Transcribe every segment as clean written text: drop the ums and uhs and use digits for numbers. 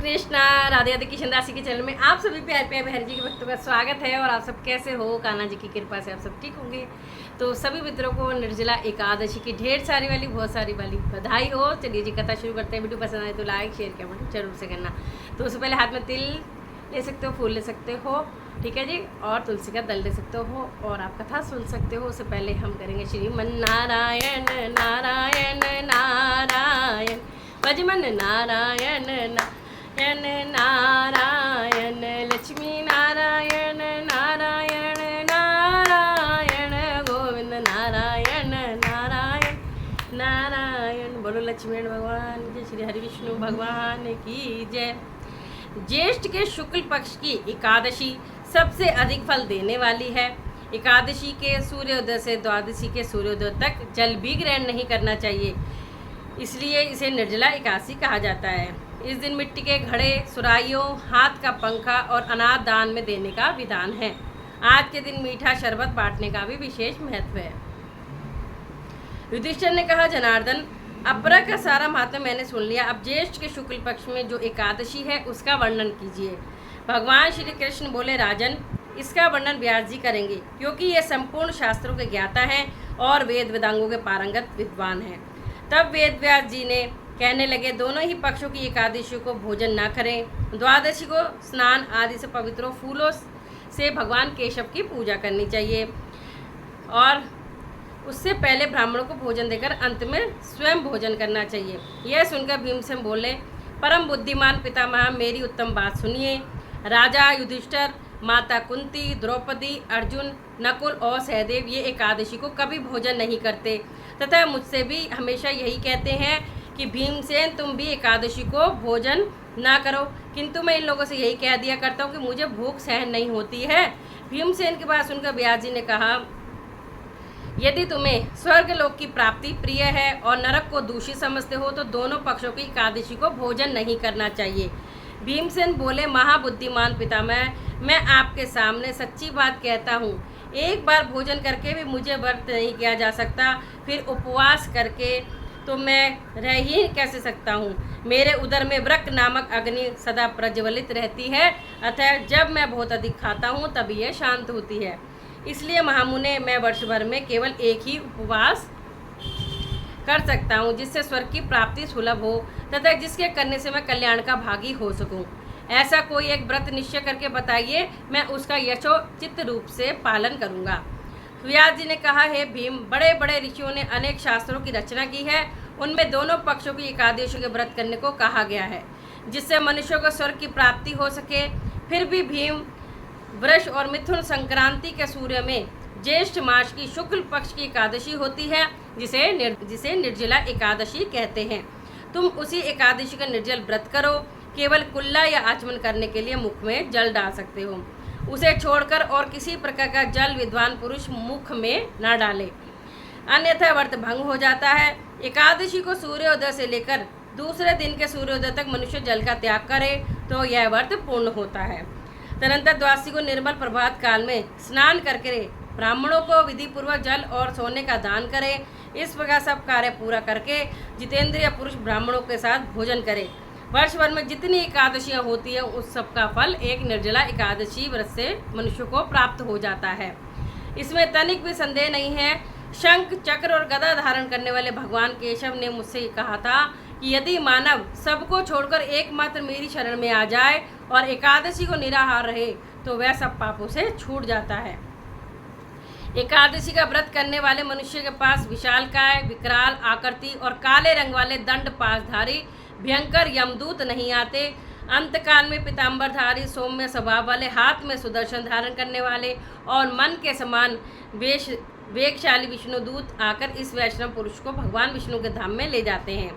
कृष्णा। राधे राधे किशन दासी के चैनल में आप सभी प्यार प्यार बहन जी के भक्तों का स्वागत है। और आप सब कैसे हो? कान्हा जी की कृपा से आप सब ठीक होंगे। तो सभी मित्रों को निर्जला एकादशी की ढेर सारी वाली बहुत सारी वाली बधाई हो। चलिए जी कथा शुरू करते हैं। वीडियो पसंद आए तो लाइक शेयर कमेंट जरूर से करना। तो उससे पहले हाथ में तिल ले सकते हो, फूल ले सकते हो, ठीक है जी, और तुलसी का दल ले सकते हो और आप कथा सुन सकते हो। उससे पहले हम करेंगे श्रीमन नारायण नारायण नारायण, भजमन नारायण नारायण नारायण, लक्ष्मी नारायण नारायण नारायण, गोविंद नारायण नारायण नारायण। बोलो लक्ष्मीनारायण भगवान की, श्री हरि विष्णु भगवान की जय। ज्येष्ठ के शुक्ल पक्ष की एकादशी सबसे अधिक फल देने वाली है। एकादशी के सूर्योदय से द्वादशी के सूर्योदय तक जल भी ग्रहण नहीं करना चाहिए, इसलिए इसे निर्जला एकादशी कहा जाता है। इस दिन मिट्टी के घड़े, सुराइयों, हाथ का पंखा और अनाज दान में देने का विधान है। आज के दिन मीठा शरबत बांटने का भी विशेष महत्व है। युधिष्ठिर ने कहा, जनार्दन, अपरा का सारा महात्म्य मैंने सुन लिया। अब ज्येष्ठ के शुक्ल पक्ष में जो एकादशी है उसका वर्णन कीजिए। भगवान श्री कृष्ण बोले, राजन, इसका वर्णन व्यास जी करेंगे, क्योंकि ये संपूर्ण शास्त्रों के ज्ञाता हैं और वेद वेदांगों के पारंगत विद्वान हैं। तब वेद व्यास जी ने कहने लगे, दोनों ही पक्षों की एकादशी को भोजन ना करें। द्वादशी को स्नान आदि से पवित्र फूलों से भगवान केशव की पूजा करनी चाहिए और उससे पहले ब्राह्मणों को भोजन देकर अंत में स्वयं भोजन करना चाहिए। यह सुनकर भीमसेन बोले, परम बुद्धिमान पितामह, मेरी उत्तम बात सुनिए। राजा युधिष्ठिर, माता कुंती, द्रौपदी, अर्जुन, नकुल और सहदेव ये एकादशी को कभी भोजन नहीं करते तथा मुझसे भी हमेशा यही कहते हैं कि भीमसेन, तुम भी एकादशी को भोजन ना करो, किंतु मैं इन लोगों से यही कह दिया करता हूँ कि मुझे भूख सहन नहीं होती है। भीमसेन की बात सुनकर व्यास जी ने कहा, यदि तुम्हें स्वर्ग लोक की प्राप्ति प्रिय है और नरक को दूषित समझते हो तो दोनों पक्षों की एकादशी को भोजन नहीं करना चाहिए। भीमसेन बोले, महाबुद्धिमान पितामह, मैं आपके सामने सच्ची बात कहता हूँ, एक बार भोजन करके भी मुझे व्रत नहीं किया जा सकता, फिर उपवास करके तो मैं रह ही कैसे सकता हूँ। मेरे उदर में वृक्क नामक अग्नि सदा प्रज्वलित रहती है, अतः जब मैं बहुत अधिक खाता हूँ तभी यह शांत होती है। इसलिए महामुने, मैं वर्ष भर में केवल एक ही उपवास कर सकता हूँ जिससे स्वर्ग की प्राप्ति सुलभ हो तथा जिसके करने से मैं कल्याण का भागी हो सकूँ। ऐसा कोई एक व्रत निश्चय करके बताइए, मैं उसका यथोचित रूप से पालन करूँगा। व्यास जी ने कहा, हे भीम, बड़े बड़े ऋषियों ने अनेक शास्त्रों की रचना की है, उनमें दोनों पक्षों की एकादशी के व्रत करने को कहा गया है जिससे मनुष्यों को स्वर्ग की प्राप्ति हो सके। फिर भी भीम, वृष और मिथुन संक्रांति के सूर्य में ज्येष्ठ मास की शुक्ल पक्ष की एकादशी होती है जिसे निर्जला एकादशी कहते हैं। तुम उसी एकादशी का निर्जल व्रत करो, केवल कुल्ला या आचमन करने के लिए मुख में जल डाल सकते हो। उसे छोड़कर और किसी प्रकार का जल विद्वान पुरुष मुख में न डाले, अन्यथा व्रत भंग हो जाता है। एकादशी को सूर्योदय से लेकर दूसरे दिन के सूर्योदय तक मनुष्य जल का त्याग करे तो यह व्रत पूर्ण होता है। तदनंतर द्वादशी को निर्मल प्रभात काल में स्नान करके ब्राह्मणों को विधि पूर्वक जल और सोने का दान करे। इस प्रकार सब कार्य पूरा करके जितेंद्रिय पुरुष ब्राह्मणों के साथ भोजन करे। वर्ष भर में जितनी एकादशियाँ होती है उस सब का फल एक निर्जला एकादशी व्रत से मनुष्य को प्राप्त हो जाता है, इसमें तनिक भी संदेह नहीं है। शंख, चक्र और गदा धारण करने वाले भगवान केशव ने मुझसे कहा था कि यदि मानव सबको छोड़कर एकमात्र मेरी शरण में आ जाए और एकादशी को निराहार रहे तो वह सब पापों से छूट जाता है। एकादशी का व्रत करने वाले मनुष्य के पास विशालकाय, विकराल आकृति और काले रंग वाले दंड पाशधारी भयंकर यमदूत नहीं आते। अंतकाल में पीताम्बरधारी, सौम्य स्वभाव वाले, हाथ में सुदर्शन धारण करने वाले और मन के समान वेगशाली विष्णुदूत आकर इस वैष्णव पुरुष को भगवान विष्णु के धाम में ले जाते हैं।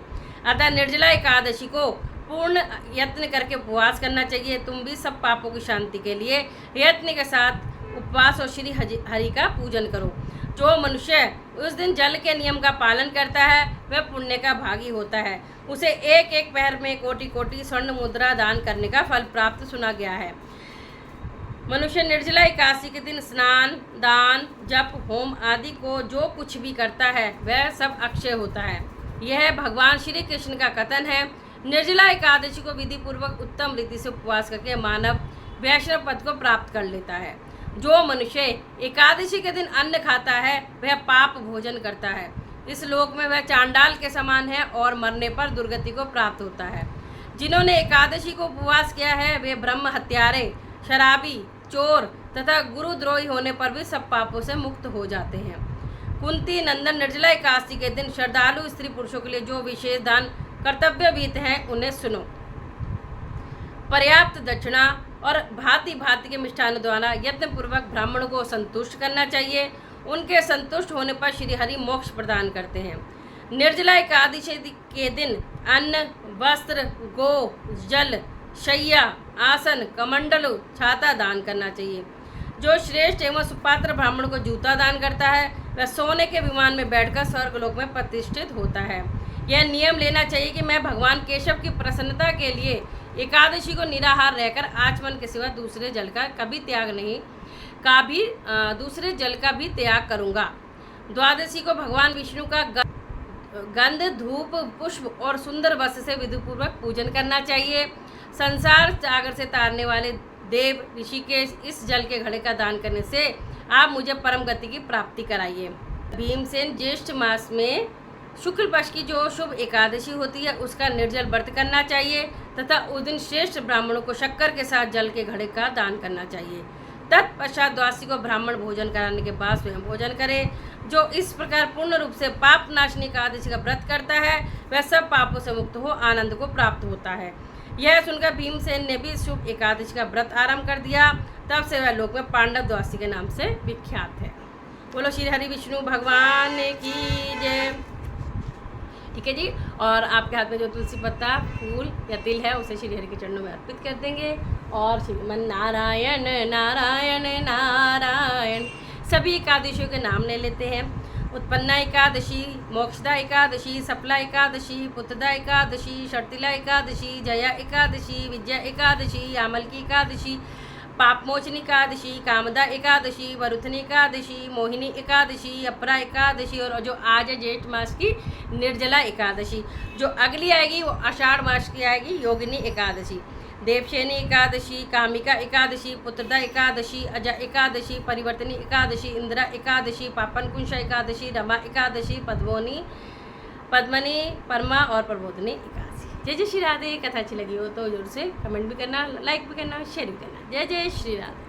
अतः निर्जला एकादशी को पूर्ण यत्न करके उपवास करना चाहिए। तुम भी सब पापों की शांति के लिए यत्न के साथ उपवास और श्री हरि का पूजन करो। जो मनुष्य उस दिन जल के नियम का पालन करता है वह पुण्य का भागी होता है। उसे एक एक पहर में कोटि कोटि स्वर्ण मुद्रा दान करने का फल प्राप्त सुना गया है। मनुष्य निर्जला एकादशी के दिन स्नान, दान, जप, होम आदि को जो कुछ भी करता है वह सब अक्षय होता है। यह भगवान श्री कृष्ण का कथन है। निर्जला एकादशी को विधि पूर्वक उत्तम रीति से उपवास करके मानव वैष्णव पद को प्राप्त कर लेता है। जो मनुष्य एकादशी के दिन अन्न खाता है वह पाप भोजन करता है। इस लोक में वह चांडाल के समान है और मरने पर दुर्गति को प्राप्त होता है। जिन्होंने एकादशी को उपवास किया है वे ब्रह्म हत्यारे, शराबी, चोर तथा गुरुद्रोही होने पर भी सब पापों से मुक्त हो जाते हैं। कुंती नंदन निर्जला एकादशी के दिन श्रद्धालु स्त्री पुरुषों के लिए जो विशेष दान कर्तव्य विहित हैं उन्हें सुनो। पर्याप्त दक्षिणा और भांति भांति के मिष्ठान द्वारा यत्न पूर्वक ब्राह्मणों को संतुष्ट करना चाहिए। उनके संतुष्ट होने पर श्री हरि मोक्ष प्रदान करते हैं। निर्जला एकादशी के दिन अन्न, वस्त्र, गो, जल, शैया, आसन, कमंडलु, छाता दान करना चाहिए। जो श्रेष्ठ एवं सुपात्र ब्राह्मण को जूता दान करता है वह सोने के विमान में बैठकर स्वर्गलोक में प्रतिष्ठित होता है। यह नियम लेना चाहिए कि मैं भगवान केशव की प्रसन्नता के लिए एकादशी को निराहार रहकर आचमन के सिवा दूसरे जल का भी त्याग करूँगा। द्वादशी को भगवान विष्णु का गंध, धूप, पुष्प और सुंदर वस्त्र से विधिपूर्वक पूजन करना चाहिए। संसार सागर से तारने वाले देव ऋषिकेश, इस जल के घड़े का दान करने से आप मुझे परम गति की प्राप्ति कराइए। भीमसेन ज्येष्ठ मास में शुक्ल पक्ष की जो शुभ एकादशी होती है उसका निर्जल व्रत करना चाहिए तथा उस दिन श्रेष्ठ ब्राह्मणों को शक्कर के साथ जल के घड़े का दान करना चाहिए। तत्पश्चात द्वादशी को ब्राह्मण भोजन कराने के बाद स्वयं भोजन करे। जो इस प्रकार पूर्ण रूप से पाप नाशनी एकादशी का व्रत करता है वह सब पापों से मुक्त हो आनंद को प्राप्त होता है। यह सुनकर भीमसेन ने भी शुभ एकादशी का व्रत आरंभ कर दिया। तब से वह लोक में पांडव द्वादशी के नाम से विख्यात है। बोलो श्री हरि विष्णु भगवान की जय। ठीक है जी। और आपके हाथ में जो तुलसी पत्ता, फूल या तिल है उसे श्री हरि के चरणों में अर्पित कर देंगे। और श्रीमन नारायण नारायण नारायण सभी एकादशियों के नाम ले लेते हैं। उत्पन्ना एकादशी, मोक्षदा एकादशी, सफला एकादशी, पुत्रदा एकादशी, शर्तिला एकादशी, जया एकादशी, विजया एकादशी, यामल की एकादशी, पापमोचनी एकादशी, कामदा एकादशी, वरुथनी एकादशी, मोहिनी एकादशी, अपरा एकादशी और जो आज है जेठ मास की निर्जला एकादशी। जो अगली आएगी वो आषाढ़ मास की आएगी योगिनी एकादशी। देवशेनी एकादशी, कामिका एकादशी, पुत्रदा एकादशी, अजा एकादशी, परिवर्तनी एकादशी, इंदिरा एकादशी, पापनकुंशा एकादशी, रमा एकादशी, पद्मनी, परमा और प्रबोधनी एकादशी। जय जय श्री राधे। कथा अच्छी लगी हो तो जरूर से कमेंट भी करना, लाइक भी करना, शेयर भी करना। जय जय श्री राधे।